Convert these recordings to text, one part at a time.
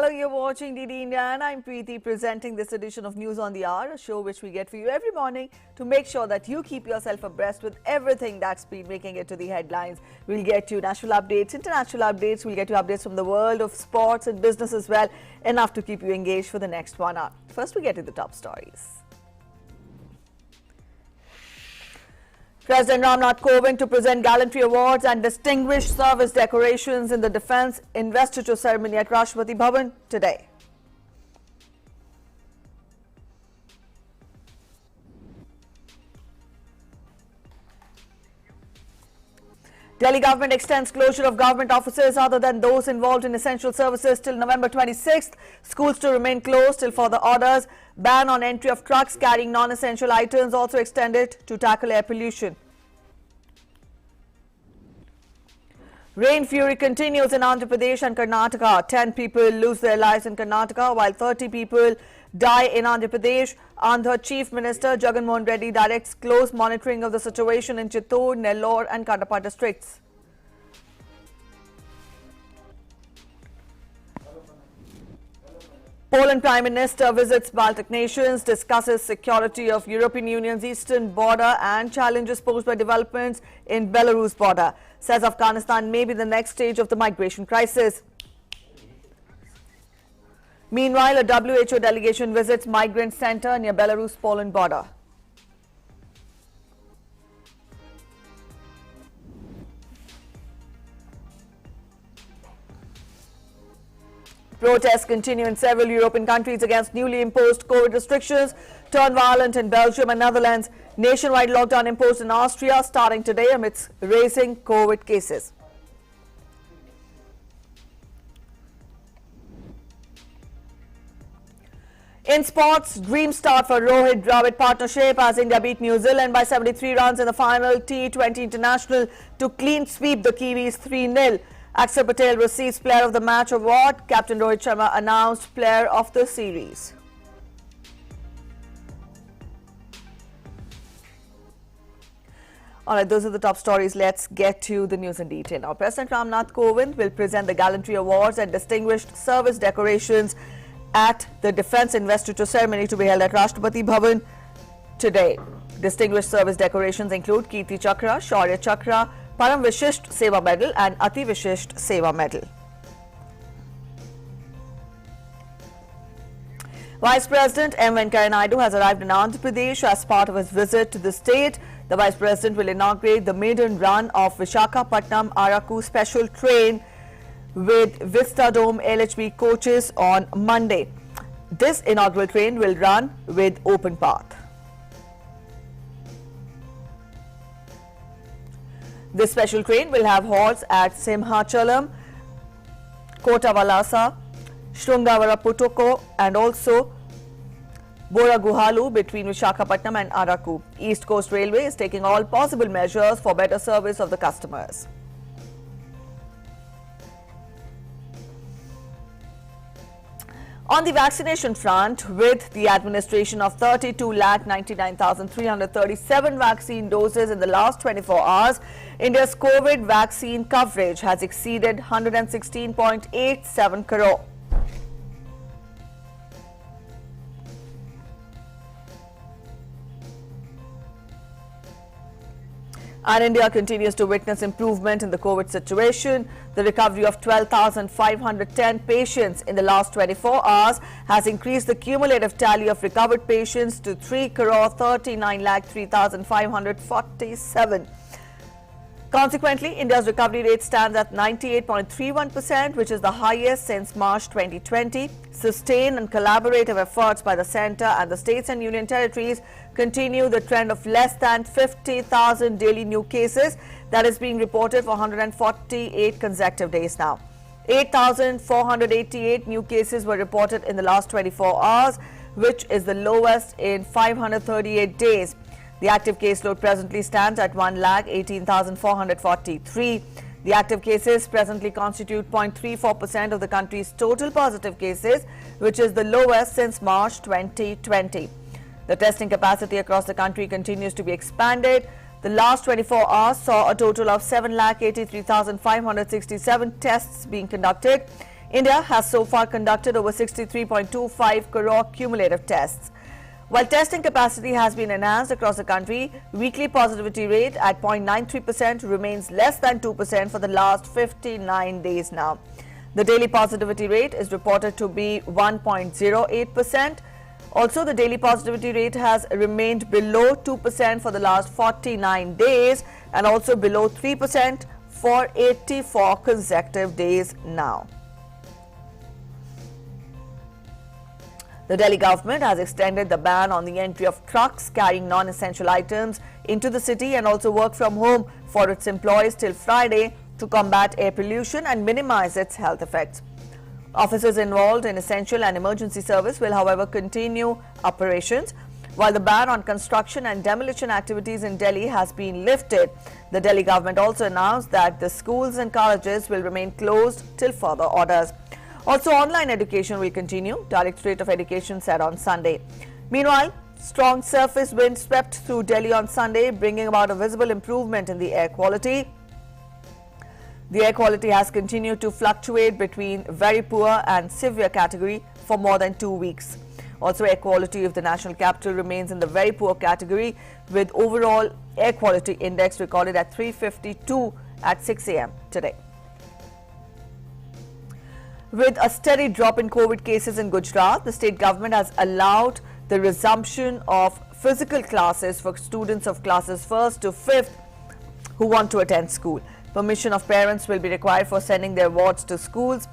Hello, you're watching DD India and I'm Preeti presenting this edition of News on the Hour, a show which we get for you every morning to make sure that you keep yourself abreast with everything that's been making it to the headlines. We'll get you national updates, international updates, we'll get you updates from the world of sports and business as well, enough to keep you engaged for the next 1 hour. First, we get to the top stories. President Ramnath Kovind to present gallantry awards and distinguished service decorations in the defense investiture ceremony at Rashtrapati Bhavan today. Delhi government extends closure of government offices other than those involved in essential services till November 26th. Schools to remain closed till further orders. Ban on entry of trucks carrying non-essential items also extended to tackle air pollution. Rain fury continues in Andhra Pradesh and Karnataka. 10 people lose their lives in Karnataka while 30 people die in Andhra Pradesh. Andhra Chief Minister Jagan Mohan Reddy directs close monitoring of the situation in Chittoor, Nellore and Kadapa districts. Poland Prime Minister visits Baltic nations, discusses security of European Union's eastern border and challenges posed by developments in Belarus border. Says Afghanistan may be the next stage of the migration crisis. Meanwhile, a WHO delegation visits migrant center near Belarus-Poland border. Protests continue in several European countries against newly imposed COVID restrictions, turned violent in Belgium and Netherlands. Nationwide lockdown imposed in Austria starting today amidst rising COVID cases. In sports, dream start for Rohit Dravid partnership as India beat New Zealand by 73 runs in the final T20 International to clean sweep the Kiwis 3-0. Akshar Patel receives Player of the Match award. Captain Rohit Sharma announced Player of the Series. Alright, those are the top stories. Let's get to the news in detail. Now, President Ramnath Kovind will present the Gallantry Awards and Distinguished Service Decorations at the Defence Investiture Ceremony to be held at Rashtrapati Bhavan today. Distinguished Service Decorations include Kirti Chakra, Shaurya Chakra, Param Vishisht Seva Medal and Ati Vishisht Seva Medal. Vice President M. Venkaiah Naidu has arrived in Andhra Pradesh as part of his visit to the state. The Vice President will inaugurate the maiden run of Visakhapatnam Araku special train with Vistadome LHB coaches on Monday. This inaugural train will run with open path. This special train will have halts at Simhachalam, Kotavalasa, Shrungavara and also Boraguhalu between Visakhapatnam and Araku. East Coast Railway is taking all possible measures for better service of the customers. On the vaccination front, with the administration of 32,99,337 vaccine doses in the last 24 hours, India's COVID vaccine coverage has exceeded 116.87 crore. And India continues to witness improvement in the COVID situation. The recovery of 12,510 patients in the last 24 hours has increased the cumulative tally of recovered patients to 3,39,03,547. Consequently, India's recovery rate stands at 98.31%, which is the highest since March 2020. Sustained and collaborative efforts by the centre and the states and union territories continue the trend of less than 50,000 daily new cases that is being reported for 148 consecutive days now. 8,488 new cases were reported in the last 24 hours, which is the lowest in 538 days. The active caseload presently stands at 1,18,443. The active cases presently constitute 0.34% of the country's total positive cases, which is the lowest since March 2020. The testing capacity across the country continues to be expanded. The last 24 hours saw a total of 7,83,567 tests being conducted. India has so far conducted over 63.25 crore cumulative tests. While testing capacity has been enhanced across the country, weekly positivity rate at 0.93% remains less than 2% for the last 59 days now. The daily positivity rate is reported to be 1.08%. Also, the daily positivity rate has remained below 2% for the last 49 days and also below 3% for 84 consecutive days now. The Delhi government has extended the ban on the entry of trucks carrying non-essential items into the city and also work from home for its employees till Friday to combat air pollution and minimize its health effects. Officers involved in essential and emergency service will, however, continue operations. While the ban on construction and demolition activities in Delhi has been lifted, the Delhi government also announced that the schools and colleges will remain closed till further orders. Also, online education will continue, Directorate of Education said on Sunday. Meanwhile, strong surface winds swept through Delhi on Sunday, bringing about a visible improvement in the air quality. The air quality has continued to fluctuate between very poor and severe category for more than 2 weeks. Also, air quality of the national capital remains in the very poor category, with overall air quality index recorded at 352 at 6 a.m. today. With a steady drop in COVID cases in Gujarat, the state government has allowed the resumption of physical classes for students of classes 1st to 5th who want to attend school. Permission of parents will be required for sending their wards to schools.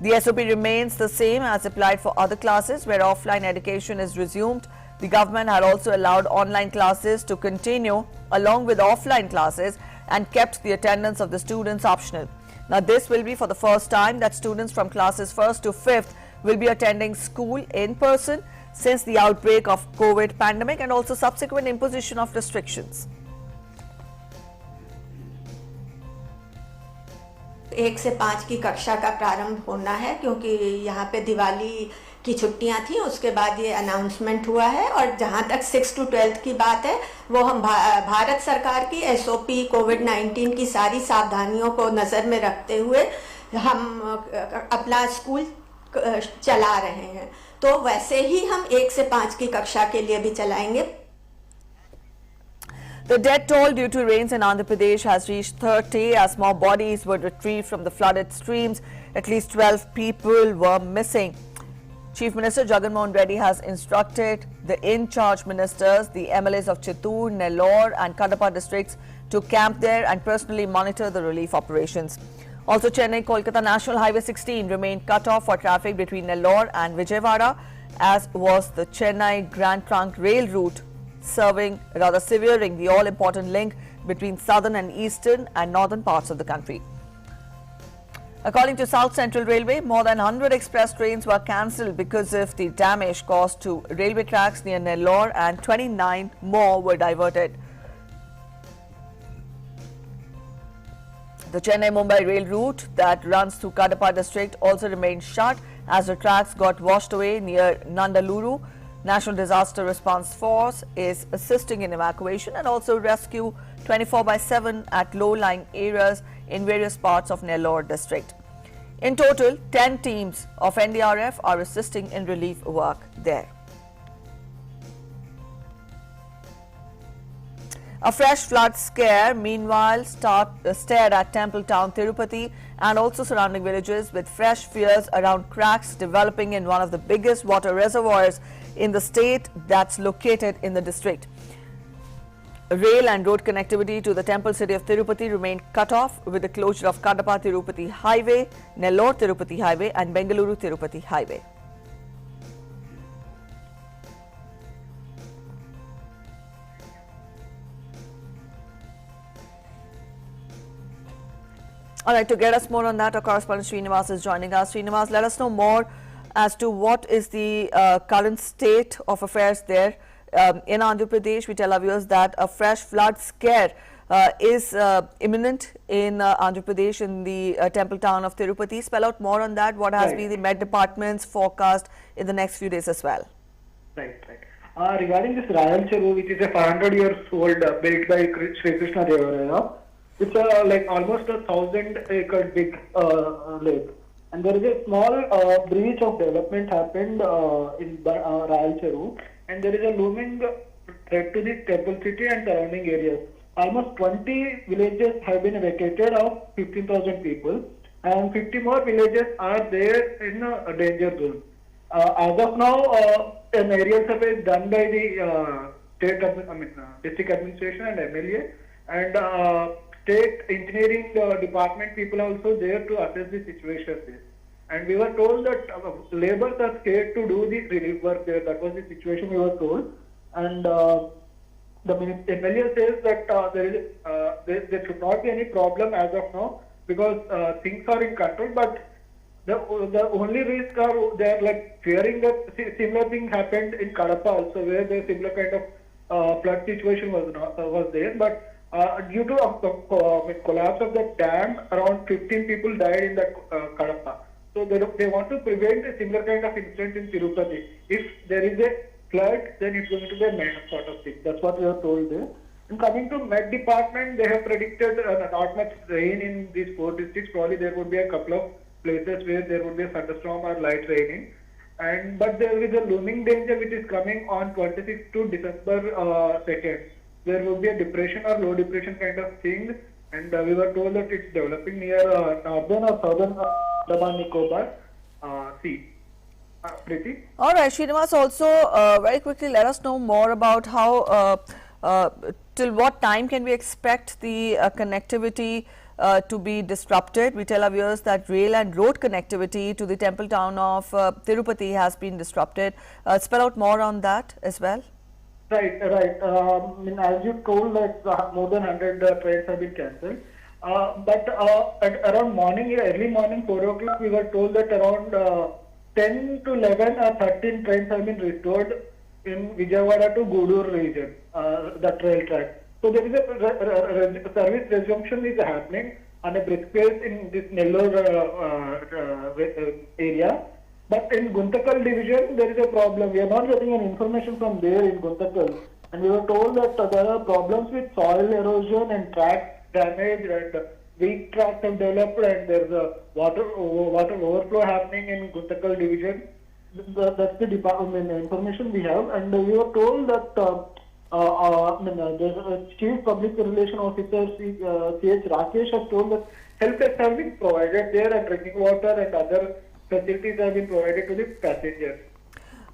The SOP remains the same as applied for other classes where offline education is resumed. The government had also allowed online classes to continue along with offline classes and kept the attendance of the students optional. Now, this will be for the first time that students from classes 1st to 5th will be attending school in person since the outbreak of COVID pandemic and also subsequent imposition of restrictions. 1 से 5 की कक्षा का प्रारंभ होना है क्योंकि यहाँ पे दिवाली की छुट्टियां थी, उसके बाद ये अनाउंसमेंट हुआ है। और जहाँ तक 6 to 12 की बात है, वो हम भारत सरकार की एसओपी कोविड-19 की सारी सावधानियों को नज़र में रखते हुए हम अपना स्कूल चला रहे हैं। तो वैसे ही हम 1 से 5 की कक्षा के लिए भी चलाएंगे। The death toll due to rains in Andhra Pradesh has reached 30 as more bodies were retrieved from the flooded streams. At least 12 people were missing. Chief Minister Jagan Mohan Reddy has instructed the in-charge ministers, the MLAs of Chittoor, Nellore and Kadapa districts to camp there and personally monitor the relief operations. Also, Chennai-Kolkata National Highway 16 remained cut off for traffic between Nellore and Vijayawada, as was the Chennai Grand Trunk rail route, severing the all-important link between southern and eastern and northern parts of the country. According to South Central Railway, more than 100 express trains were cancelled because of the damage caused to railway tracks near Nellore, and 29 more were diverted. The Chennai-Mumbai rail route that runs through Kadapa district also remained shut as the tracks got washed away near Nandaluru. National Disaster Response Force is assisting in evacuation and also rescue 24/7 at low-lying areas in various parts of Nellore district. In total, 10 teams of NDRF are assisting in relief work there. A fresh flood scare, meanwhile, stared at Temple Town, Tirupati and also surrounding villages, with fresh fears around cracks developing in one of the biggest water reservoirs in the state that's located in the district. Rail and road connectivity to the temple city of Tirupati remained cut off with the closure of Kadapa-Tirupati Highway, Nellore-Tirupati Highway and Bengaluru-Tirupati Highway. All right, to get us more on that, our correspondent Srinivas is joining us. Srinivas, let us know more as to what is the current state of affairs there in Andhra Pradesh. We tell our viewers that a fresh flood scare is imminent in Andhra Pradesh, in the temple town of Tirupati. Spell out more on that. What has been the Met Department's forecast in the next few days as well? Right. Regarding this Rayal Cheru, which is a 500 years old, built by Sri Krishna Devaraya, it's like almost a 1,000-acre big lake. and there is a small breach of development happened in Rayal Cheru, and there is a looming threat to the temple city and surrounding areas. Almost 20 villages have been evacuated of 15,000 people, and 50 more villages are there in a danger zone. As of now, an aerial survey is done by the district administration and MLA, and state engineering department people are also there to assess the situation there. And we were told that laborers are scared to do the relief work there. That was the situation we were told. And the MLA says that there should not be any problem as of now, because things are in control. But the only risk are they are like fearing that similar thing happened in Kadapa also, where the similar kind of flood situation was there. But due to collapse of the dam, around 15 people died in that Kadapa. So they want to prevent a similar kind of incident in Tirupati. If there is a flood, then it's going to be a massive sort of thing. That's what we are told there. And coming to Met Department, they have predicted not much rain in these 4 districts. Probably there would be a couple of places where there would be a thunderstorm or light raining. But there is a looming danger which is coming on 26th to December 2nd. There will be a depression or low depression kind of thing, and we were told that it's developing near northern or southern Andaman Nicobar Sea. Preeti? All right, Srinivas, also very quickly let us know more about how, till what time can we expect the connectivity to be disrupted. We tell our viewers that rail and road connectivity to the temple town of Tirupati has been disrupted. Spell out more on that as well. Right. As you told that more than 100 trains have been cancelled. But at around morning, early morning, 4 o'clock, we were told that around 10 to 11 or 13 trains have been restored in Vijayawada to Gudur region, the trail track. So there is a service resumption is happening on a brisk pace in this Nellore area. But in Guntakal division, there is a problem. We are not getting any information from there in Guntakal. And we were told that there are problems with soil erosion and track damage, and weak tracks have developed, and there is a water overflow happening in Guntakal division. That's the information we have. And we were told that the Chief Public Relation Officer, C.H. Rakesh, has told that help desk have been provided there, and drinking water and other facilities have been provided to the passengers.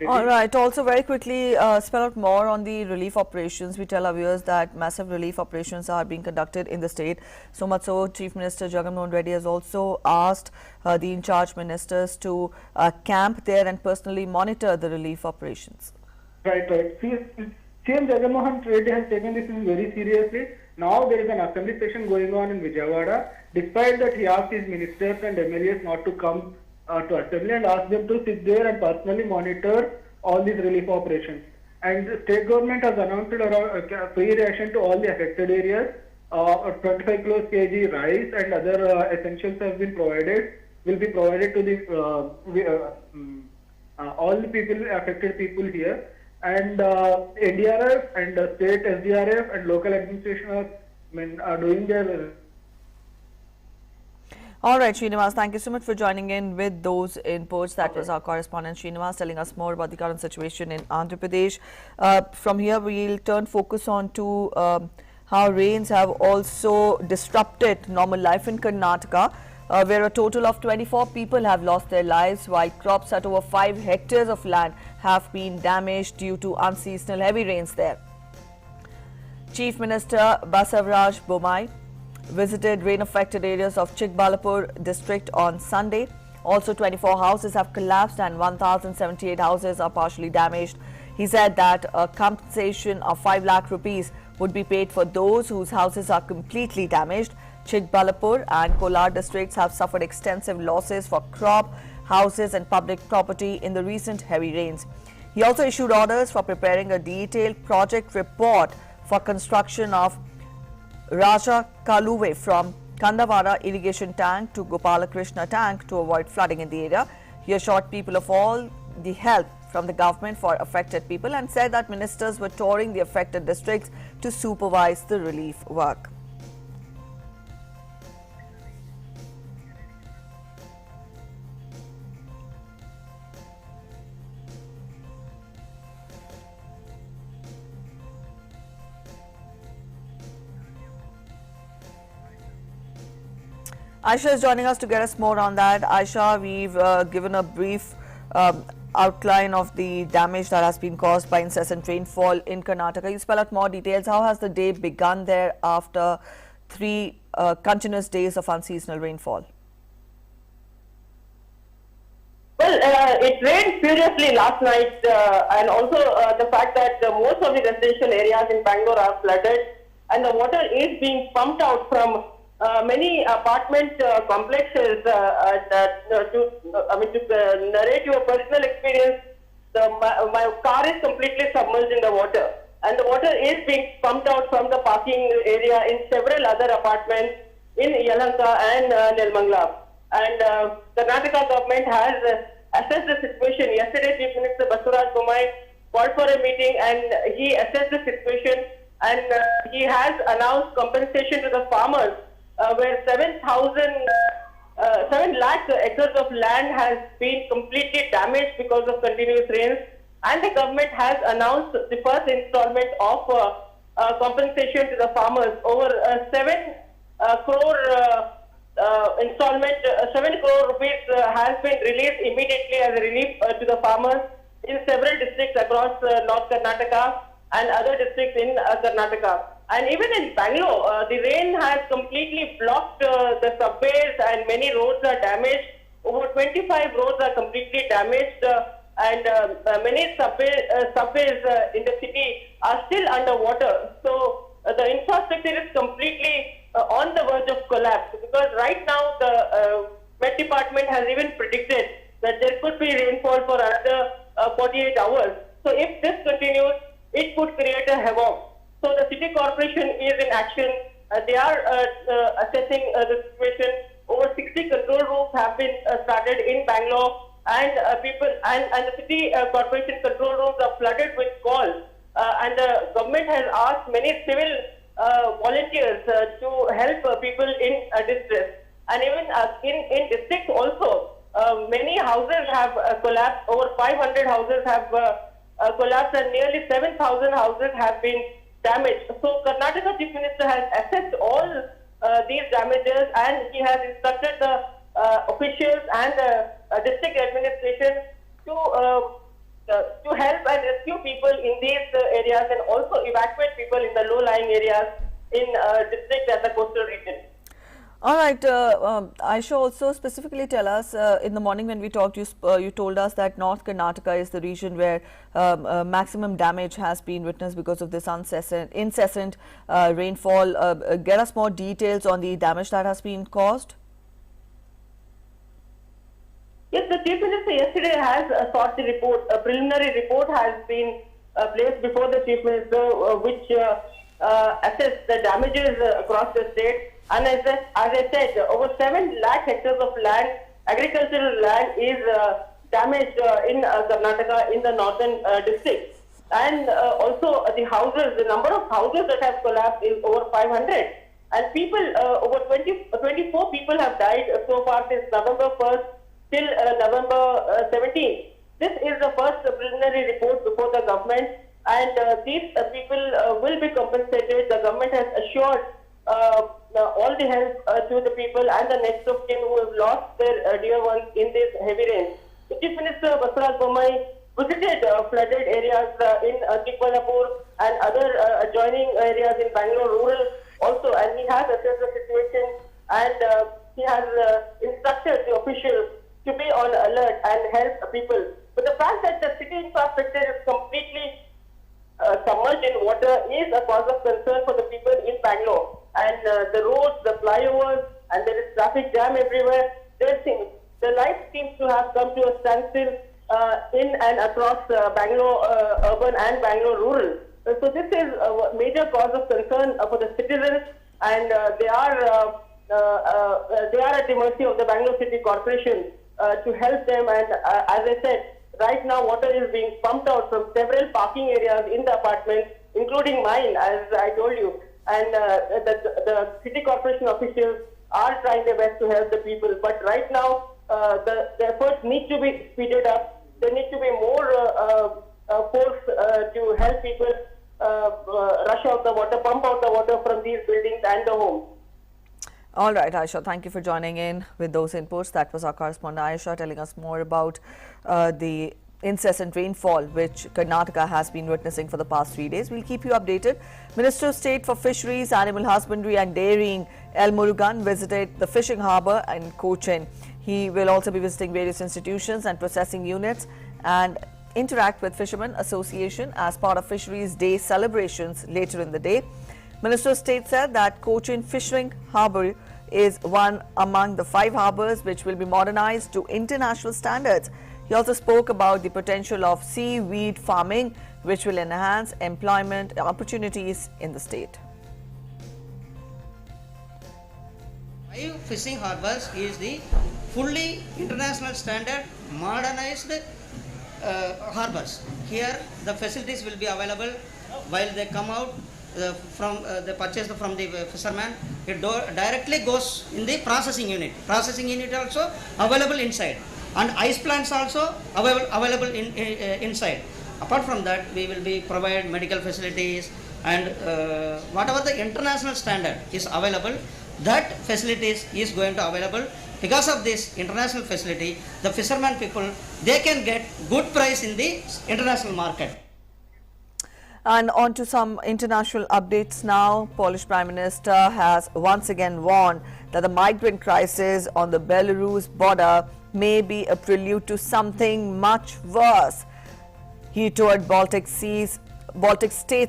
All right. Also, very quickly, spell out more on the relief operations. We tell our viewers that massive relief operations are being conducted in the state. So much so, Chief Minister Jagan Mohan Reddy has also asked the in-charge ministers to camp there and personally monitor the relief operations. Right. CM Jagan Mohan Reddy has taken this very seriously. Now there is an assembly session going on in Vijayawada. Despite that, he asked his ministers and MLAs not to come to assembly and ask them to sit there and personally monitor all these relief operations. And the state government has announced free ration to all the affected areas. 25 kg rice and other essentials have been provided. Will be provided to the all the people, affected people here. And NDRF and state SDRF and local administration are doing their. All right, Srinivas, thank you so much for joining in with those inputs. That was our correspondent Srinivas telling us more about the current situation in Andhra Pradesh. From here, we'll turn focus on to how rains have also disrupted normal life in Karnataka, where a total of 24 people have lost their lives, while crops at over 5 hectares of land have been damaged due to unseasonal heavy rains there. Chief Minister Basavaraj Bommai visited rain-affected areas of Chikbalapur district on Sunday. Also, 24 houses have collapsed and 1,078 houses are partially damaged. He said that a compensation of 5 lakh rupees would be paid for those whose houses are completely damaged. Chikbalapur and Kolar districts have suffered extensive losses for crop, houses and public property in the recent heavy rains. He also issued orders for preparing a detailed project report for construction of Raja Kaluve from Kandavara irrigation tank to Gopalakrishna tank to avoid flooding in the area. He assured people of all the help from the government for affected people and said that ministers were touring the affected districts to supervise the relief work. Aisha is joining us to get us more on that. Aisha, we've given a brief outline of the damage that has been caused by incessant rainfall in Karnataka. You spell out more details. How has the day begun there after 3 continuous days of unseasonal rainfall? Well, it rained furiously last night, and also the fact that most of the residential areas in Bangalore are flooded, and the water is being pumped out from many apartment complexes. To narrate your personal experience, my car is completely submerged in the water, and the water is being pumped out from the parking area in several other apartments in Yelahanka and Nilmangala. And Karnataka government has assessed the situation. Yesterday, Chief Minister Basuraj Bommai called for a meeting and he assessed the situation, and he has announced compensation to the farmers where 7 lakh acres of land has been completely damaged because of continuous rains, and the government has announced the first installment of compensation to the farmers over 7 crore installment. 7 crore rupees has been released immediately as a relief to the farmers in several districts across North Karnataka and other districts in Karnataka. And even in Bangalore, the rain has completely blocked the subways and many roads are damaged. Over 25 roads are completely damaged, and many subways in the city are still underwater. So the infrastructure is completely on the verge of collapse, because right now the Met Department has even predicted that there could be rainfall for another 48 hours. So if this continues, it could create a havoc. So the city corporation is in action. They are assessing the situation. Over 60 control rooms have been started in Bangalore, and the city corporation control rooms are flooded with calls. And the government has asked many civil volunteers to help people in distress. And even in districts also, many houses have collapsed. Over 500 houses have collapsed, and nearly 7,000 houses have been damaged. So Karnataka Chief Minister has assessed all these damages, and he has instructed the officials and the district administration to help and rescue people in these areas, and also evacuate people in the low-lying areas in districts and the coastal region. All right, Aisha, also specifically tell us, in the morning when we talked, you told us that North Karnataka is the region where maximum damage has been witnessed because of this incessant rainfall. Get us more details on the damage that has been caused. Yes, the Chief Minister yesterday has sought the report. A preliminary report has been placed before the Chief Minister, which assessed the damages across the state. And as I said, over 7 lakh hectares of land, agricultural land, is damaged in Karnataka in the northern districts. And also the houses, the number of houses that have collapsed is over 500. And people, over 24 people have died so far since November 1st till November 17th. This is the first preliminary report before the government, and these people will be compensated. The government has assured all the help to the people and the next of kin who have lost their dear ones in this heavy rain. The Chief Minister Basuraj Bommai visited flooded areas in Chikballapur and other adjoining areas in Bangalore rural also, and he has assessed the situation, and he has instructed the officials to be on alert and help people. But the fact that the city infrastructure is completely submerged in water is a cause of concern for the people in Bangalore. And the roads, the flyovers, and there is traffic jam everywhere. The life seems to have come to a standstill in and across Bangalore urban and Bangalore rural. So this is a major cause of concern for the citizens, and they are at the mercy of the Bangalore City Corporation to help them. And as I said, right now water is being pumped out from several parking areas in the apartments, including mine, as I told you. And the city corporation officials are trying their best to help the people. But right now, the efforts need to be speeded up. There needs to be more force to help people rush out the water, pump out the water from these buildings and the homes. All right, Aisha, thank you for joining in with those inputs. That was our correspondent Aisha telling us more about the incessant rainfall which Karnataka has been witnessing for the past 3 days. We'll keep you updated. Minister of State for Fisheries, Animal Husbandry and Dairying, L. Murugan, visited the fishing harbour in Cochin. He will also be visiting various institutions and processing units and interact with Fishermen Association as part of Fisheries Day celebrations later in the day. Minister of State said that Cochin Fishing Harbour is one among the 5 harbours which will be modernized to international standards. He also spoke about the potential of seaweed farming, which will enhance employment opportunities in the state. 5 fishing harbours is the fully international standard modernized harbours. Here the facilities will be available while they come out they purchase from the fisherman. It directly goes in the processing unit. Processing unit also available inside, and ice plants also available inside. Apart from that, we will be provide medical facilities and whatever the international standard is available, that facilities is going to available. Because of this international facility, the fishermen people, they can get good price in the international market. And on to some international updates now. Polish Prime Minister has once again warned that the migrant crisis on the Belarus border may be a prelude to something much worse. He toured Baltic states,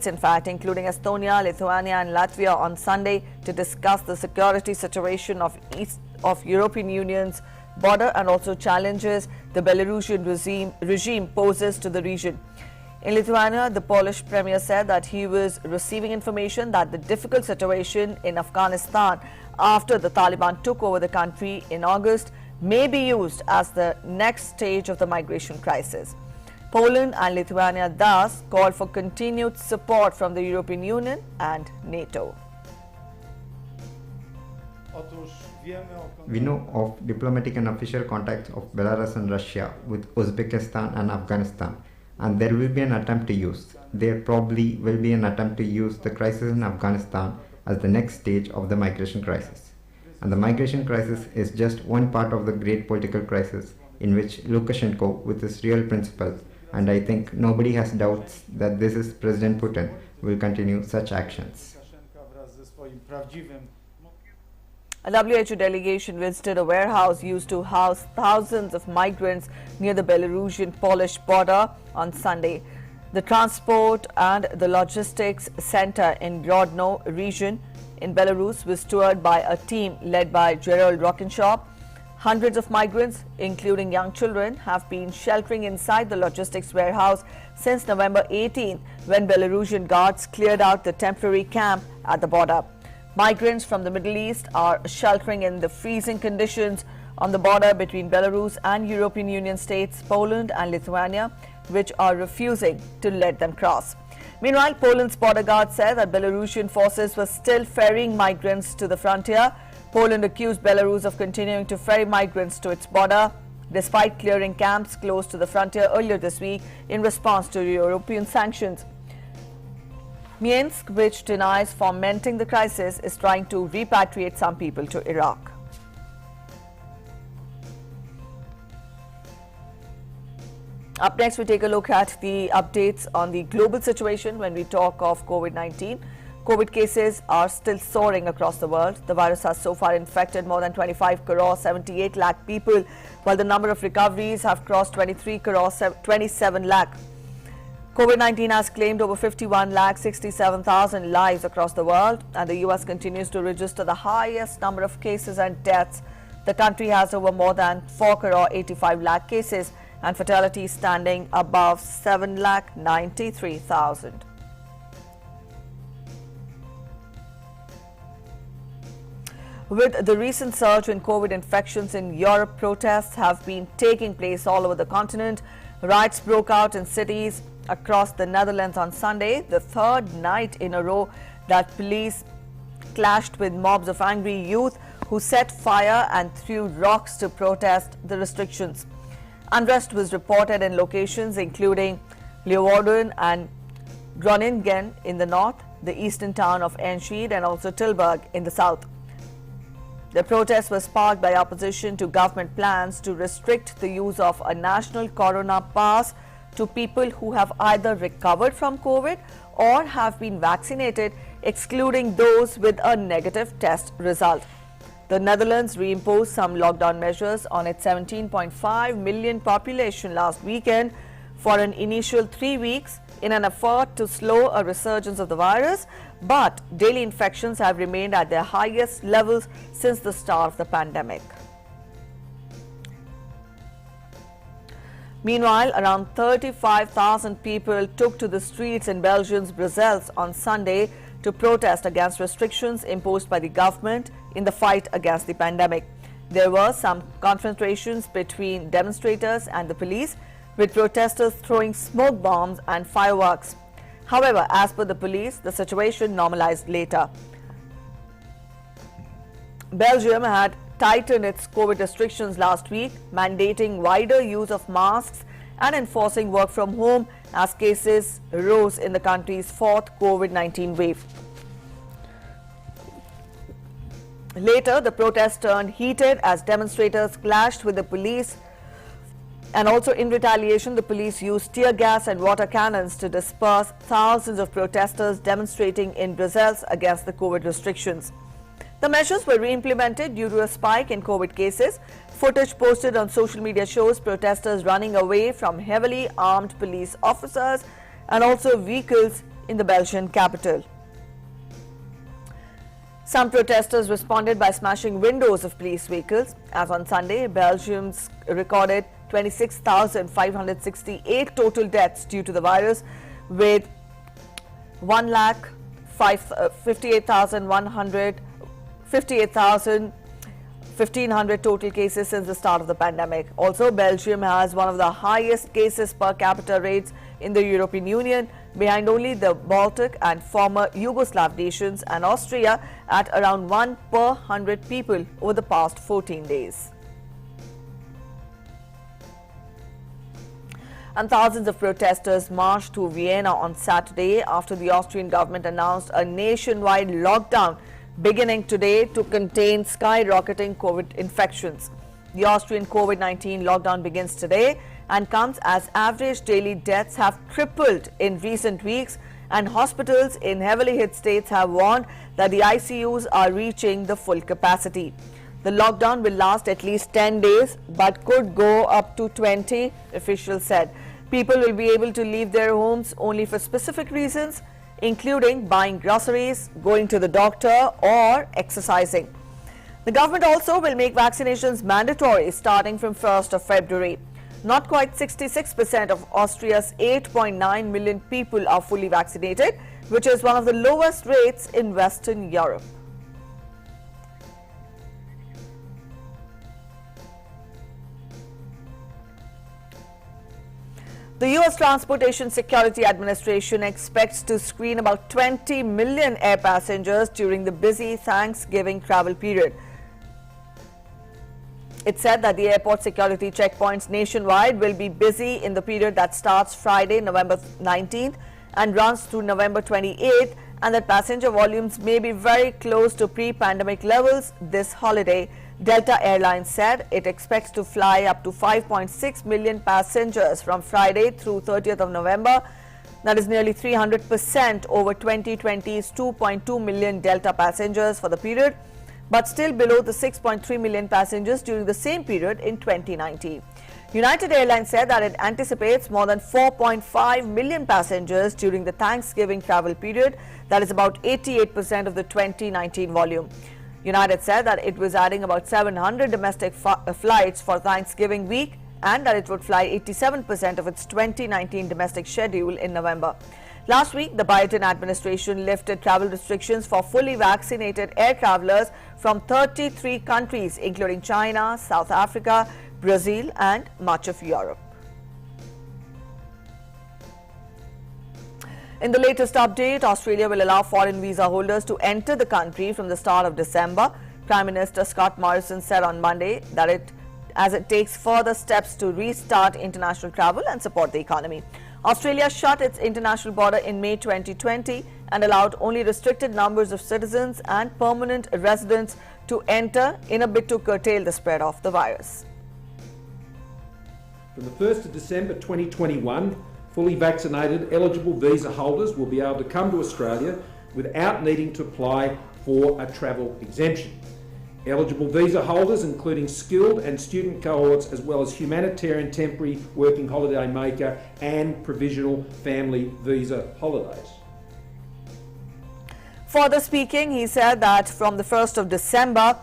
in fact, including Estonia, Lithuania and Latvia on Sunday to discuss the security situation of European Union's border and also challenges the Belarusian regime poses to the region. In Lithuania, the Polish premier said that he was receiving information that the difficult situation in Afghanistan after the Taliban took over the country in August may be used as the next stage of the migration crisis. Poland and Lithuania thus called for continued support from the European Union and NATO. We know of diplomatic and official contacts of Belarus and Russia with Uzbekistan and Afghanistan, and there will be an attempt to use. There probably will be an attempt to use the crisis in Afghanistan as the next stage of the migration crisis. And the migration crisis is just one part of the great political crisis in which Lukashenko, with his real principles, and I think nobody has doubts that this is President Putin, will continue such actions. A WHO delegation visited a warehouse used to house thousands of migrants near the Belarusian-Polish border on Sunday. The transport and the logistics center in Grodno region in Belarus was toured by a team led by Gerald Rockenshop. Hundreds of migrants, including young children, have been sheltering inside the logistics warehouse since November 18, when Belarusian guards cleared out the temporary camp at the border. Migrants from the Middle East are sheltering in the freezing conditions on the border between Belarus and European Union states, Poland and Lithuania, which are refusing to let them cross. Meanwhile, Poland's border guard said that Belarusian forces were still ferrying migrants to the frontier. Poland accused Belarus of continuing to ferry migrants to its border, despite clearing camps close to the frontier earlier this week in response to European sanctions. Minsk, which denies fomenting the crisis, is trying to repatriate some people to Iraq. Up next, we take a look at the updates on the global situation when we talk of COVID-19. COVID cases are still soaring across the world. The virus has so far infected more than 25 crore 78 lakh people, while the number of recoveries have crossed 23 crore 27 lakh. COVID-19 has claimed over 51 lakh 67,000 lives across the world, and the US continues to register the highest number of cases and deaths. The country has over more than 4 crore 85 lakh cases and fatalities standing above 7 lakh 93,000. With the recent surge in COVID infections in Europe, protests have been taking place all over the continent. Riots broke out in cities across the Netherlands on Sunday, the third night in a row that police clashed with mobs of angry youth who set fire and threw rocks to protest the restrictions. Unrest was reported in locations including Leeuwarden and Groningen in the north, the eastern town of Enschede and also Tilburg in the south. The protest was sparked by opposition to government plans to restrict the use of a national corona pass to people who have either recovered from COVID or have been vaccinated, excluding those with a negative test result. The Netherlands reimposed some lockdown measures on its 17.5 million population last weekend for an initial 3 weeks in an effort to slow a resurgence of the virus, but daily infections have remained at their highest levels since the start of the pandemic. Meanwhile, around 35,000 people took to the streets in Belgium's Brussels on Sunday to protest against restrictions imposed by the government in the fight against the pandemic. There were some confrontations between demonstrators and the police, with protesters throwing smoke bombs and fireworks. However, as per the police, the situation normalized later. Belgium had tightened its COVID restrictions last week, mandating wider use of masks and enforcing work from home as cases rose in the country's fourth COVID-19 wave. Later, the protests turned heated as demonstrators clashed with the police, and also in retaliation, the police used tear gas and water cannons to disperse thousands of protesters demonstrating in Brussels against the COVID restrictions. The measures were re-implemented due to a spike in COVID cases. Footage posted on social media shows protesters running away from heavily armed police officers and also vehicles in the Belgian capital. Some protesters responded by smashing windows of police vehicles. As on Sunday, Belgium's recorded 26,568 total deaths due to the virus, with 1,58,100 total cases since the start of the pandemic. Also, Belgium has one of the highest cases per capita rates in the European Union, behind only the Baltic and former Yugoslav nations and Austria at around 1 per 100 people over the past 14 days. And thousands of protesters marched to Vienna on Saturday after the Austrian government announced a nationwide lockdown beginning today to contain skyrocketing COVID infections. The Austrian COVID-19 lockdown begins today and comes as average daily deaths have tripled in recent weeks, and hospitals in heavily hit states have warned that the ICUs are reaching the full capacity. The lockdown will last at least 10 days but could go up to 20, officials said. People will be able to leave their homes only for specific reasons, including buying groceries, going to the doctor or exercising. The government also will make vaccinations mandatory starting from 1st of February. Not quite 66% of Austria's 8.9 million people are fully vaccinated, which is one of the lowest rates in Western Europe. The U.S. Transportation Security Administration expects to screen about 20 million air passengers during the busy Thanksgiving travel period. It said that the airport security checkpoints nationwide will be busy in the period that starts Friday, November 19th and runs through November 28th, and that passenger volumes may be very close to pre-pandemic levels this holiday. Delta Airlines said it expects to fly up to 5.6 million passengers from Friday through 30th of November. That is nearly 300% over 2020's 2.2 million Delta passengers for the period, but still below the 6.3 million passengers during the same period in 2019. United Airlines said that it anticipates more than 4.5 million passengers during the Thanksgiving travel period. That is about 88% of the 2019 volume. United said that it was adding about 700 domestic flights for Thanksgiving week and that it would fly 87% of its 2019 domestic schedule in November. Last week, the Biden administration lifted travel restrictions for fully vaccinated air travelers from 33 countries, including China, South Africa, Brazil, and much of Europe. In the latest update, Australia will allow foreign visa holders to enter the country from the start of December. Prime Minister Scott Morrison said on Monday that it takes further steps to restart international travel and support the economy. Australia shut its international border in May 2020 and allowed only restricted numbers of citizens and permanent residents to enter in a bid to curtail the spread of the virus. From the 1st of December 2021, fully vaccinated eligible visa holders will be able to come to Australia without needing to apply for a travel exemption. Eligible visa holders, including skilled and student cohorts, as well as humanitarian temporary working holiday maker and provisional family visa holidays. Further speaking, he said that from the 1st of December,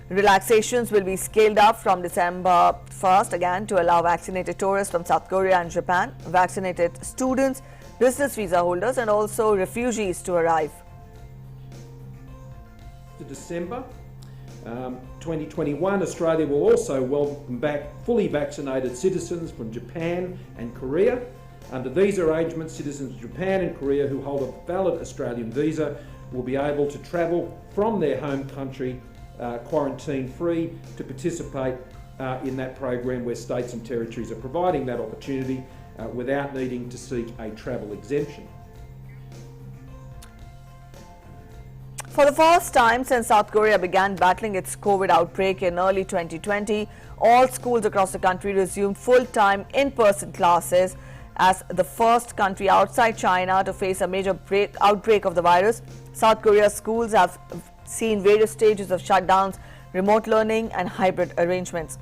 relaxations will be scaled up from December 1st again to allow vaccinated tourists from South Korea and Japan, vaccinated students, business visa holders and also refugees to arrive. To December 2021, Australia will also welcome back fully vaccinated citizens from Japan and Korea. Under these arrangements, citizens of Japan and Korea who hold a valid Australian visa will be able to travel from their home country quarantine-free to participate in that program where states and territories are providing that opportunity without needing to seek a travel exemption. For the first time since South Korea began battling its COVID outbreak in early 2020, all schools across the country resumed full-time in-person classes. As the first country outside China to face a major outbreak of the virus, South Korea's schools have seen various stages of shutdowns, remote learning and hybrid arrangements.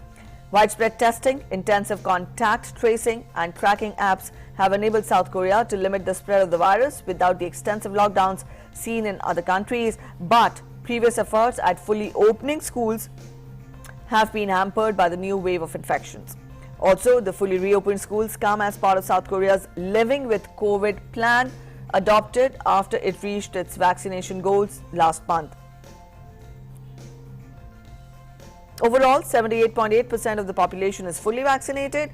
Widespread testing, intensive contact tracing and tracking apps have enabled South Korea to limit the spread of the virus without the extensive lockdowns seen in other countries. But previous efforts at fully opening schools have been hampered by the new wave of infections. Also, the fully reopened schools come as part of South Korea's Living with COVID plan adopted after it reached its vaccination goals last month. Overall, 78.8% of the population is fully vaccinated,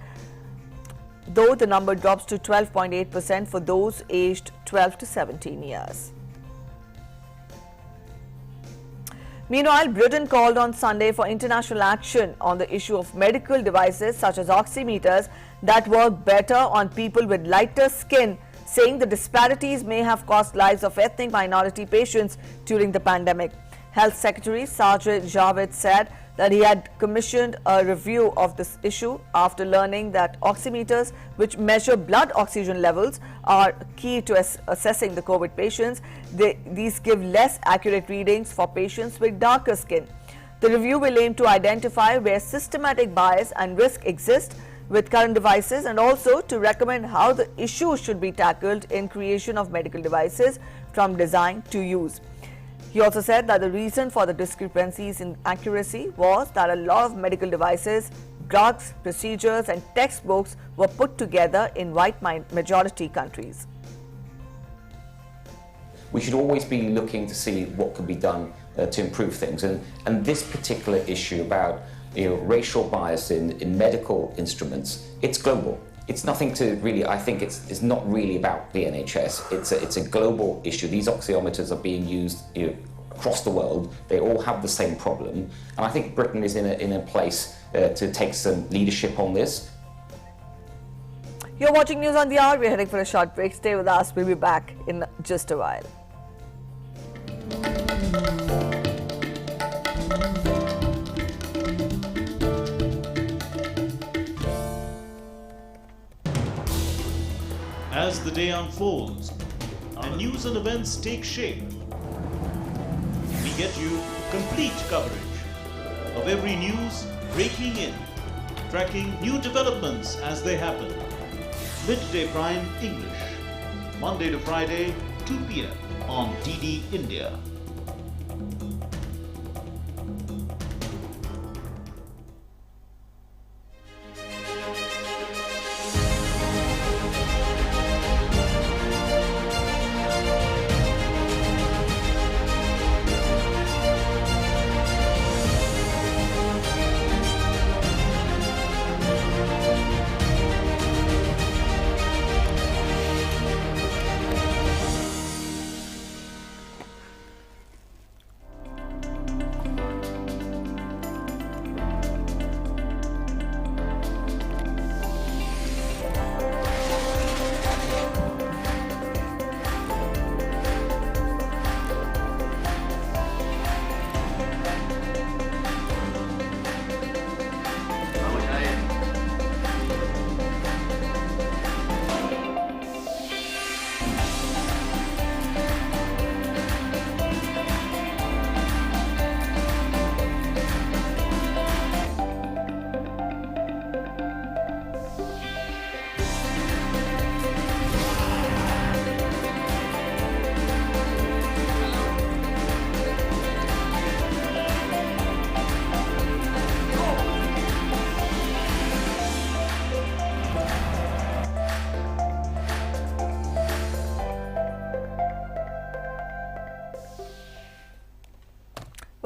though the number drops to 12.8% for those aged 12 to 17 years. Meanwhile, Britain called on Sunday for international action on the issue of medical devices such as oximeters that work better on people with lighter skin, saying the disparities may have cost lives of ethnic minority patients during the pandemic. Health Secretary Sajid Javid said that he had commissioned a review of this issue after learning that oximeters, which measure blood oxygen levels, are key to assessing the COVID patients. These give less accurate readings for patients with darker skin. The review will aim to identify where systematic bias and risk exist with current devices and also to recommend how the issue should be tackled in creation of medical devices from design to use. He also said that the reason for the discrepancies in accuracy was that a lot of medical devices, drugs, procedures and textbooks were put together in white majority countries. We should always be looking to see what can be done to improve things. And this particular issue about racial bias in medical instruments, it's global. It's nothing to really, I think it's not really about the NHS. It's a global issue. These oxiometers are being used across the world. They all have the same problem. And I think Britain is in a place to take some leadership on this. You're watching News on the Hour. We're heading for a short break. Stay with us. We'll be back in just a while. As the day unfolds and news and events take shape, we get you complete coverage of every news breaking in, tracking new developments as they happen. Midday Prime English, Monday to Friday, 2 p.m. on DD India.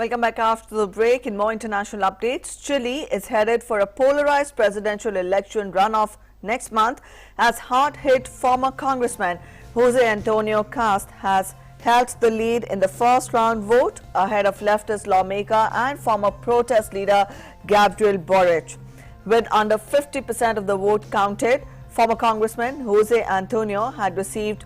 Welcome back after the break. In more international updates, Chile is headed for a polarized presidential election runoff next month as hard-hit former Congressman Jose Antonio Cast has held the lead in the first round vote ahead of leftist lawmaker and former protest leader Gabriel Boric. With under 50% of the vote counted, former Congressman Jose Antonio had received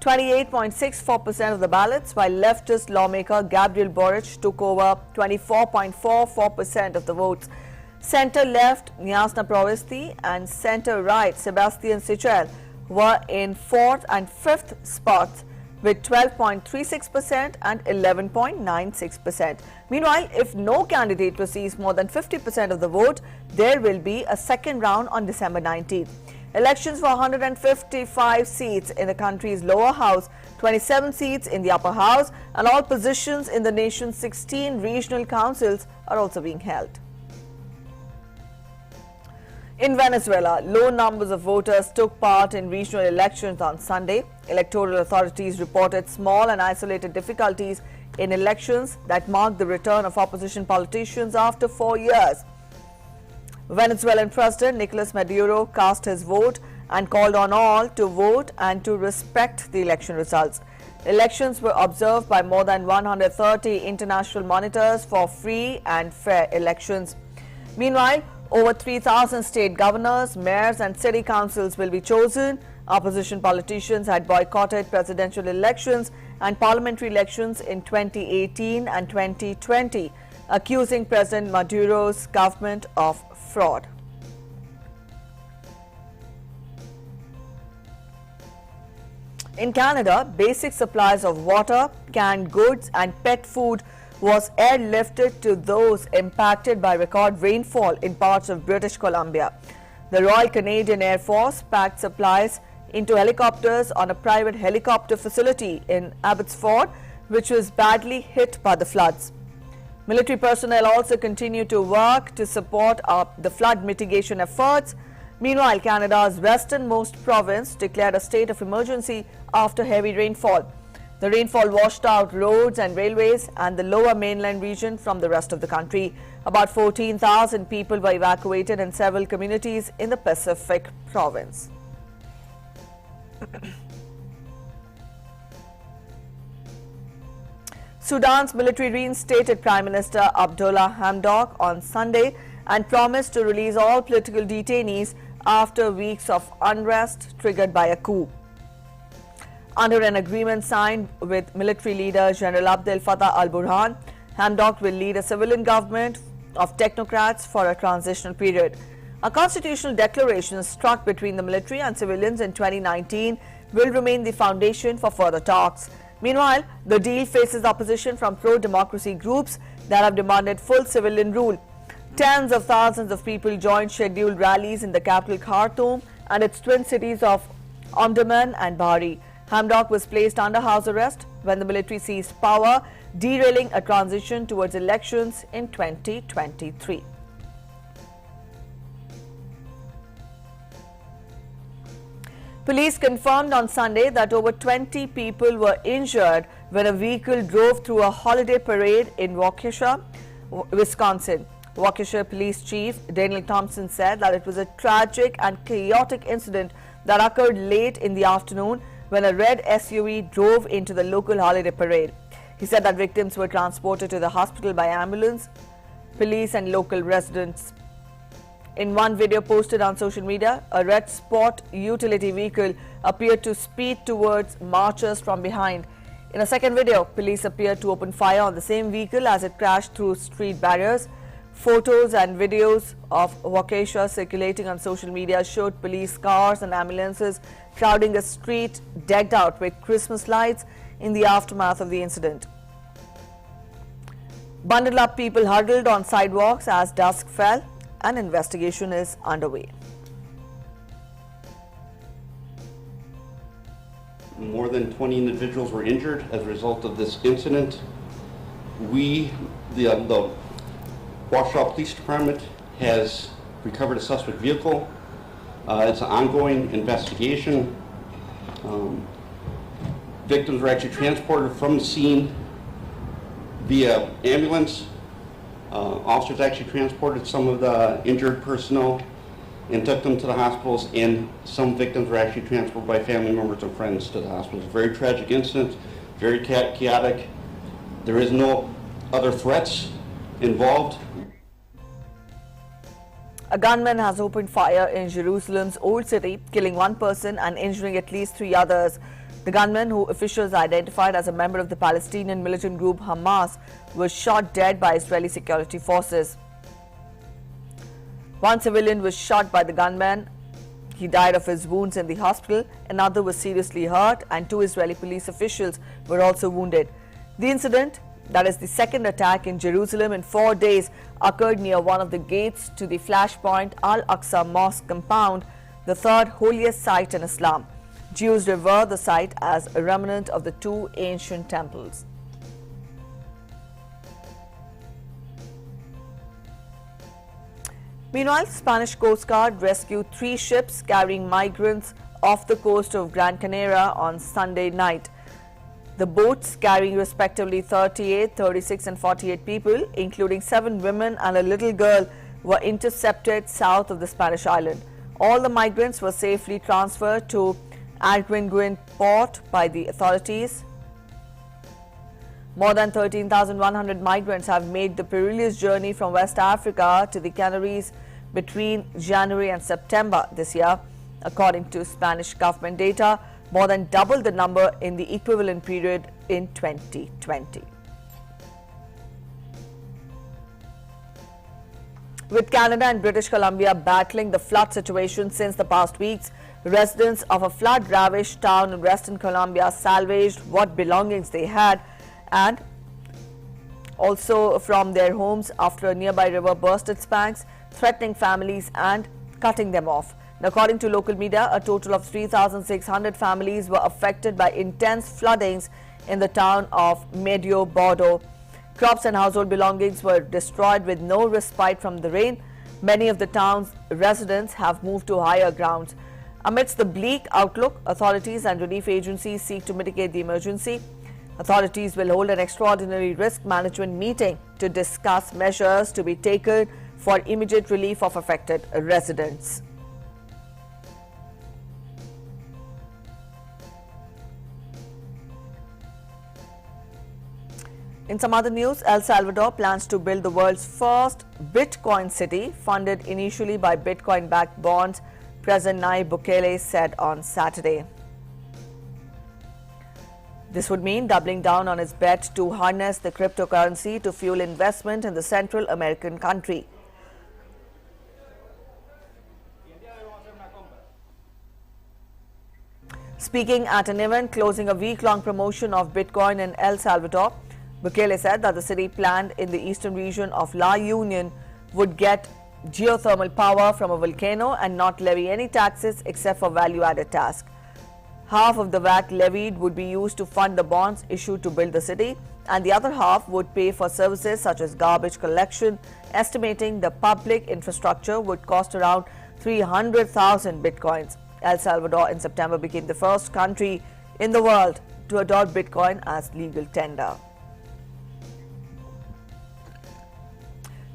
28.64% of the ballots, while leftist lawmaker Gabriel Boric took over 24.44% of the votes. Centre-left Jasna Provisti and centre-right Sebastian Sichel were in 4th and 5th spots with 12.36% and 11.96%. Meanwhile, if no candidate receives more than 50% of the vote, there will be a second round on December 19th. Elections for 155 seats in the country's lower house, 27 seats in the upper house, and all positions in the nation's 16 regional councils are also being held. In Venezuela, low numbers of voters took part in regional elections on Sunday. Electoral authorities reported small and isolated difficulties in elections that marked the return of opposition politicians after 4 years. Venezuelan President Nicolas Maduro cast his vote and called on all to vote and to respect the election results. Elections were observed by more than 130 international monitors for free and fair elections. Meanwhile, over 3,000 state governors, mayors and city councils will be chosen. Opposition politicians had boycotted presidential elections and parliamentary elections in 2018 and 2020, accusing President Maduro's government of fraud. In Canada, basic supplies of water, canned goods and pet food was airlifted to those impacted by record rainfall in parts of British Columbia. The Royal Canadian Air Force packed supplies into helicopters on a private helicopter facility in Abbotsford, which was badly hit by the floods. Military personnel also continue to work to support the flood mitigation efforts. Meanwhile, Canada's westernmost province declared a state of emergency after heavy rainfall. The rainfall washed out roads and railways and the lower mainland region from the rest of the country. About 14,000 people were evacuated in several communities in the Pacific province. Sudan's military reinstated Prime Minister Abdullah Hamdok on Sunday and promised to release all political detainees after weeks of unrest triggered by a coup. Under an agreement signed with military leader General Abdel Fattah al-Burhan, Hamdok will lead a civilian government of technocrats for a transitional period. A constitutional declaration struck between the military and civilians in 2019 will remain the foundation for further talks. Meanwhile, the deal faces opposition from pro-democracy groups that have demanded full civilian rule. Tens of thousands of people joined scheduled rallies in the capital Khartoum and its twin cities of Omdurman and Bahri. Hamdok was placed under house arrest when the military seized power, derailing a transition towards elections in 2023. Police confirmed on Sunday that over 20 people were injured when a vehicle drove through a holiday parade in Waukesha, Wisconsin. Waukesha Police Chief Daniel Thompson said that it was a tragic and chaotic incident that occurred late in the afternoon when a red SUV drove into the local holiday parade. He said that victims were transported to the hospital by ambulance, police and local residents. In one video posted on social media, a red sport utility vehicle appeared to speed towards marchers from behind. In a second video, police appeared to open fire on the same vehicle as it crashed through street barriers. Photos and videos of Waukesha circulating on social media showed police cars and ambulances crowding a street decked out with Christmas lights in the aftermath of the incident. Bundled up people huddled on sidewalks as dusk fell. An investigation is underway. More than 20 individuals were injured as a result of this incident. The Waukesha Police Department has recovered a suspect vehicle. It's an ongoing investigation. Victims were actually transported from the scene via ambulance. Officers actually transported some of the injured personnel and took them to the hospitals, and some victims were actually transported by family members and friends to the hospitals. Very tragic incident, very chaotic. There is no other threats involved. A gunman has opened fire in Jerusalem's Old City, killing one person and injuring at least 3 others. The gunman, who officials identified as a member of the Palestinian militant group Hamas, was shot dead by Israeli security forces. One civilian was shot by the gunman. He died of his wounds in the hospital. Another was seriously hurt, and 2 Israeli police officials were also wounded. The incident, that is the second attack in Jerusalem in 4 days, occurred near one of the gates to the Flashpoint Al-Aqsa Mosque compound, the third holiest site in Islam. Jews revere the site as a remnant of the 2 ancient temples. Meanwhile, Spanish Coast Guard rescued 3 ships carrying migrants off the coast of Gran Canaria on Sunday night. The boats, carrying respectively 38, 36 and 48 people, including 7 women and a little girl, were intercepted south of the Spanish island. All the migrants were safely transferred to Arguinguin port by the authorities. More than 13,100 migrants have made the perilous journey from West Africa to the Canaries between January and September this year. According to Spanish government data, more than double the number in the equivalent period in 2020. With Canada and British Columbia battling the flood situation since the past weeks, residents of a flood-ravaged town in Western Colombia salvaged what belongings they had and also from their homes after a nearby river burst its banks, threatening families and cutting them off. Now, according to local media, a total of 3,600 families were affected by intense floodings in the town of Medio Bordo. Crops and household belongings were destroyed with no respite from the rain. Many of the town's residents have moved to higher grounds. Amidst the bleak outlook, authorities and relief agencies seek to mitigate the emergency. Authorities will hold an extraordinary risk management meeting to discuss measures to be taken for immediate relief of affected residents. In some other news, El Salvador plans to build the world's first Bitcoin city, funded initially by Bitcoin-backed bonds, President Nayib Bukele said on Saturday. This would mean doubling down on his bet to harness the cryptocurrency to fuel investment in the Central American country. Speaking at an event closing a week-long promotion of Bitcoin in El Salvador, Bukele said that the city planned in the eastern region of La Union would get geothermal power from a volcano and not levy any taxes except for value-added tasks. Half of the VAT levied would be used to fund the bonds issued to build the city, and the other half would pay for services such as garbage collection, estimating the public infrastructure would cost around 300,000 bitcoins. El Salvador in September became the first country in the world to adopt Bitcoin as legal tender.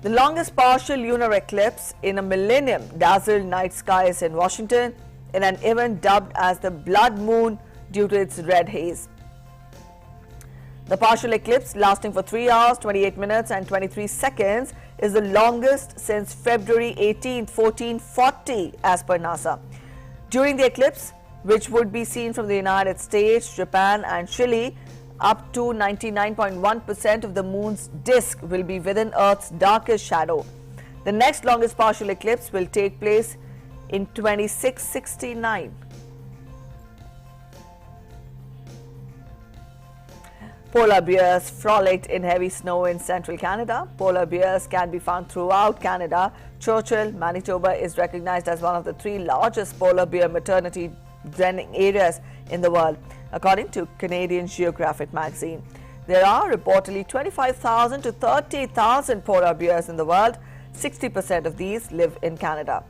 The longest partial lunar eclipse in a millennium dazzled night skies in Washington in an event dubbed as the Blood Moon due to its red haze. The partial eclipse, lasting for 3 hours, 28 minutes and 23 seconds, is the longest since February 18, 1440 as per NASA. During the eclipse, which would be seen from the United States, Japan and Chile, up to 99.1% of the moon's disk will be within Earth's darkest shadow. The next longest partial eclipse will take place in 2669. Polar bears frolicked in heavy snow in central Canada. Polar bears can be found throughout Canada. Churchill, Manitoba is recognized as one of the 3 largest polar bear maternity dwelling areas in the world, according to Canadian Geographic magazine. There are reportedly 25,000 to 30,000 polar bears in the world. 60% of these live in Canada.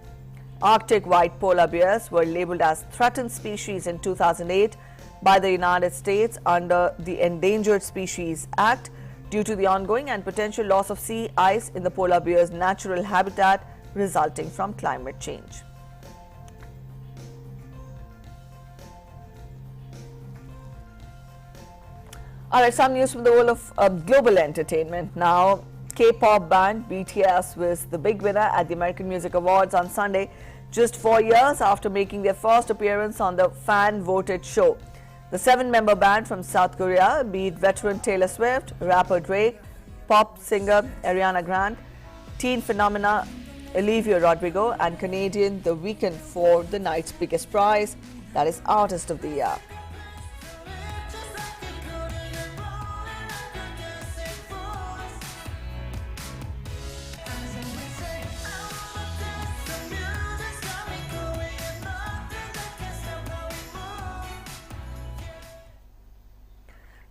Arctic white polar bears were labeled as threatened species in 2008 by the United States under the Endangered Species Act due to the ongoing and potential loss of sea ice in the polar bear's natural habitat resulting from climate change. Alright, some news from the world of global entertainment now. K-pop band BTS was the big winner at the American Music Awards on Sunday, just 4 years after making their first appearance on the fan-voted show. The 7-member band from South Korea beat veteran Taylor Swift, rapper Drake, pop singer Ariana Grande, teen phenomena Olivia Rodrigo, and Canadian The Weeknd for the night's biggest prize, that is Artist of the Year.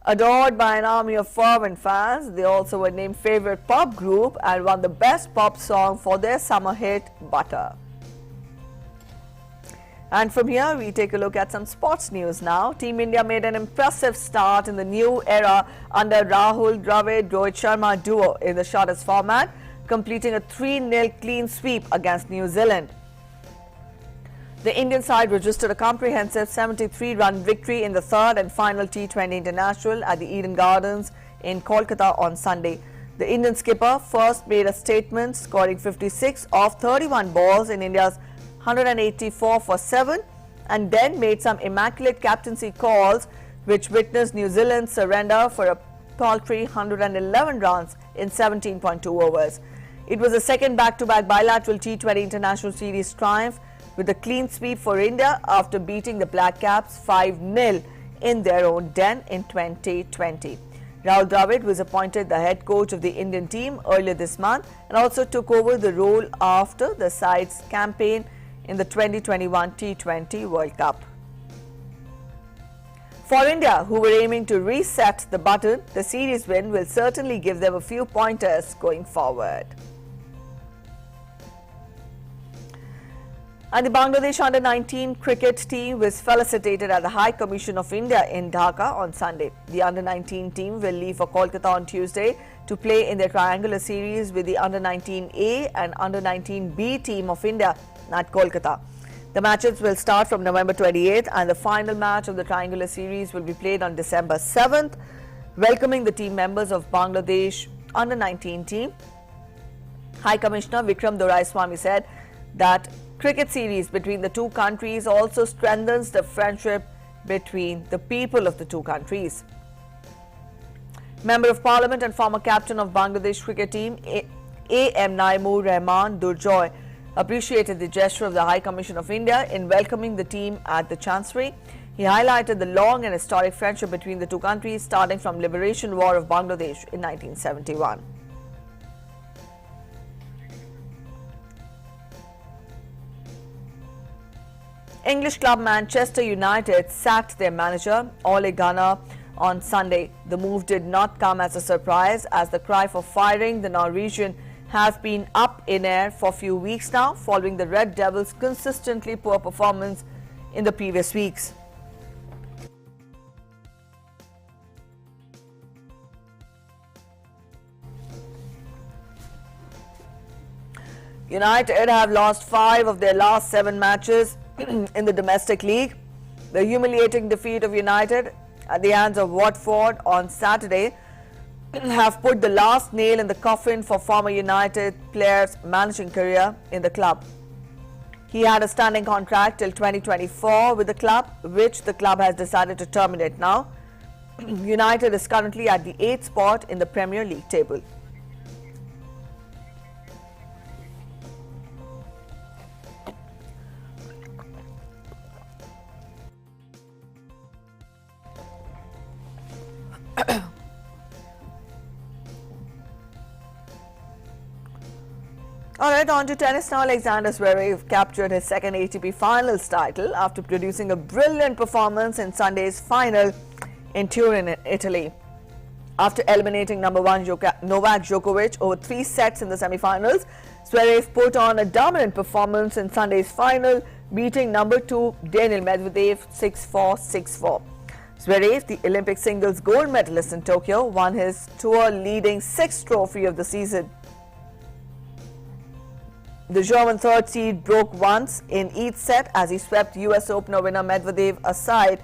Adored by an army of fervent fans, they also were named favorite pop group and won the best pop song for their summer hit Butter. And from here we take a look at some sports news now. Team India made an impressive start in the new era under Rahul Dravid-Rohit Sharma duo in the shortest format, completing a 3-0 clean sweep against New Zealand. The Indian side registered a comprehensive 73-run victory in the third and final T20 International at the Eden Gardens in Kolkata on Sunday. The Indian skipper first made a statement, scoring 56 off 31 balls in India's 184 for 7, and then made some immaculate captaincy calls which witnessed New Zealand's surrender for a paltry 111 runs in 17.2 overs. It was the second back-to-back bilateral T20 International Series triumph, with a clean sweep for India after beating the Black Caps 5-0 in their own den in 2020. Rahul Dravid was appointed the head coach of the Indian team earlier this month and also took over the role after the side's campaign in the 2021 T20 World Cup. For India, who were aiming to reset the button, the series win will certainly give them a few pointers going forward. And the Bangladesh Under-19 cricket team was felicitated at the High Commission of India in Dhaka on Sunday. The Under-19 team will leave for Kolkata on Tuesday to play in their triangular series with the Under-19A and Under-19B team of India at Kolkata. The matches will start from November 28th and the final match of the triangular series will be played on December 7th. Welcoming the team members of Bangladesh Under-19 team, High Commissioner Vikram Doraiswamy said that cricket series between the two countries also strengthens the friendship between the people of the two countries. Member of Parliament and former captain of Bangladesh cricket team A.M. Naimur Rahman Durjoy appreciated the gesture of the High Commission of India in welcoming the team at the Chancery. He highlighted the long and historic friendship between the two countries starting from Liberation War of Bangladesh in 1971. English club Manchester United sacked their manager, Ole Gunnar, on Sunday. The move did not come as a surprise as the cry for firing the Norwegian have been up in air for a few weeks now following the Red Devils' consistently poor performance in the previous weeks. United have lost 5 of their last 7 matches in the domestic league. The humiliating defeat of United at the hands of Watford on Saturday have put the last nail in the coffin for former United player's managing career in the club. He had a standing contract till 2024 with the club, which the club has decided to terminate now. United is currently at the 8th spot in the Premier League table. Alright, on to tennis now. Alexander Zverev captured his second ATP Finals title after producing a brilliant performance in Sunday's final in Turin, Italy. After eliminating number 1 Novak Djokovic over 3 sets in the semi-finals, Zverev put on a dominant performance in Sunday's final, beating number 2 Daniil Medvedev 6-4, 6-4. Zverev, the Olympic singles gold medalist in Tokyo, won his tour-leading 6th trophy of the season. The German third seed broke once in each set as he swept US Open winner Medvedev aside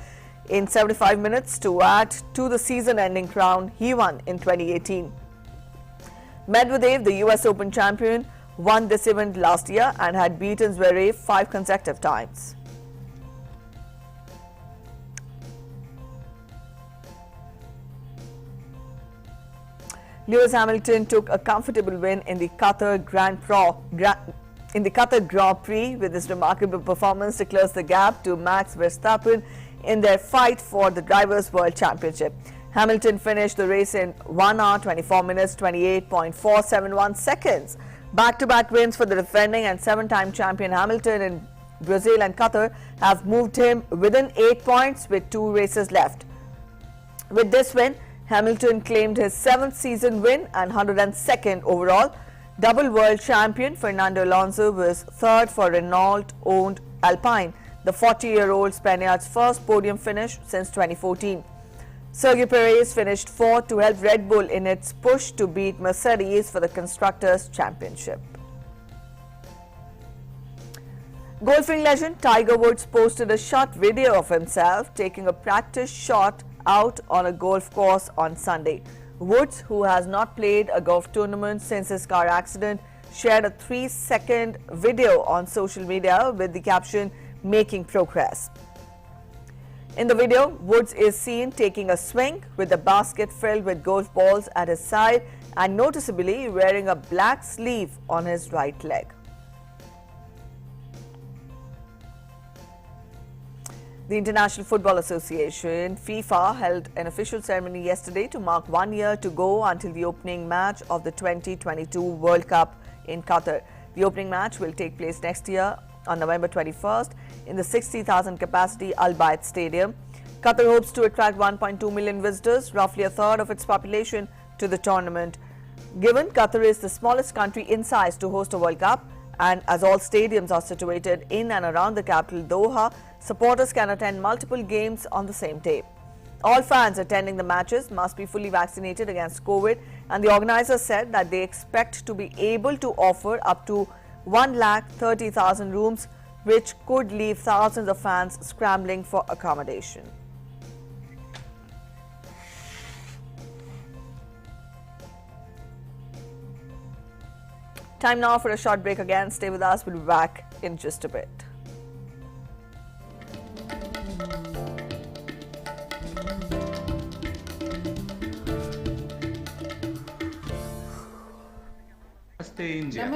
in 75 minutes to add to the season-ending crown he won in 2018. Medvedev, the US Open champion, won this event last year and had beaten Zverev 5 consecutive times. Lewis Hamilton took a comfortable win in the Qatar Grand Prix with his remarkable performance to close the gap to Max Verstappen in their fight for the Drivers' World Championship. Hamilton finished the race in 1 hour 24 minutes 28.471 seconds. Back-to-back wins for the defending and 7-time champion Hamilton in Brazil and Qatar have moved him within 8 points with 2 races left. With this win, Hamilton claimed his 7th season win and 102nd overall. Double world champion Fernando Alonso was 3rd for Renault-owned Alpine, the 40-year-old Spaniard's first podium finish since 2014. Sergio Perez finished 4th to help Red Bull in its push to beat Mercedes for the Constructors' Championship. Golfing legend Tiger Woods posted a short video of himself taking a practice shot out on a golf course on Sunday. Woods, who has not played a golf tournament since his car accident, shared a 3-second video on social media with the caption, "Making progress." In the video, Woods is seen taking a swing with a basket filled with golf balls at his side and noticeably wearing a black sleeve on his right leg. The International Football Association, FIFA, held an official ceremony yesterday to mark 1 year to go until the opening match of the 2022 World Cup in Qatar. The opening match will take place next year on November 21st in the 60,000 capacity Al Bayt Stadium. Qatar hopes to attract 1.2 million visitors, roughly a third of its population, to the tournament. Given Qatar is the smallest country in size to host a World Cup, and as all stadiums are situated in and around the capital Doha, supporters can attend multiple games on the same day. All fans attending the matches must be fully vaccinated against COVID, and the organizers said that they expect to be able to offer up to 130,000 rooms, which could leave thousands of fans scrambling for accommodation. Time now for a short break again. Stay with us. We'll be back in just a bit. Namaste, India.